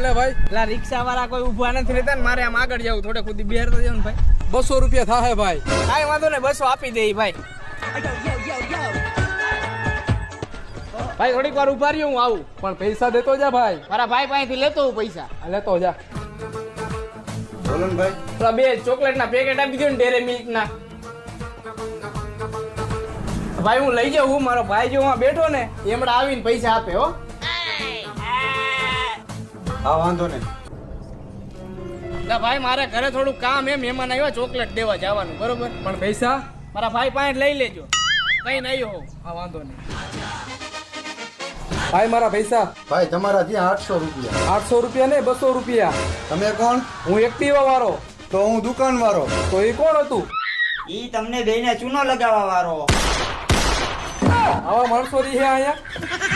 લે ભાઈ. પેલા રિક્ષા વાળા કોઈ ઊભા નથી રહેતા ને મારે આમ આગળ જવું થોડે ખુદી બિહાર તો જાવ ને ભાઈ. 200 રૂપિયા થાય ભાઈ. કાંઈ વાંધો નહીં 200 આપી દે ભાઈ. ભાઈ થોડીક વાર ઉભા રહ્યો હું આવું. પણ પૈસા દેતો જા ભાઈ. મારા ભાઈ પાસેથી લેતો હું પૈસા. લેતો જા. બોલો ને ભાઈ. પેલા 2 ચોકલેટના પેકેટ આપી દો ને ડેરે મિલ્કના. ભાઈ હું લઈ જાઉં. મારો ભાઈ જો અહીંયા બેઠો ને એમણે આવીને પૈસા આપે હો. હા વાંધો નહીં. ના ભાઈ મારે ઘરે થોડું કામ એમ મહેમાન આવ્યા ચોકલેટ દેવા જવાનું બરોબર. પણ પૈસા મારા ભાઈ પાસે લઈ લેજો. કઈ નહીં હો. હા વાંધો નહીં. ભાઈ મારા પૈસા. ભાઈ તમારા ત્યાં 800 રૂપિયા. 800 રૂપિયા ને 200 રૂપિયા. તમે કોણ? હું એક્ટિવા વાળો. તો હું દુકાન વાળો. તો એ કોણ હતું? ઈ તમને બેને ચૂનો લગાવવા વાળો. આવા માણસો રહી અહીંયા.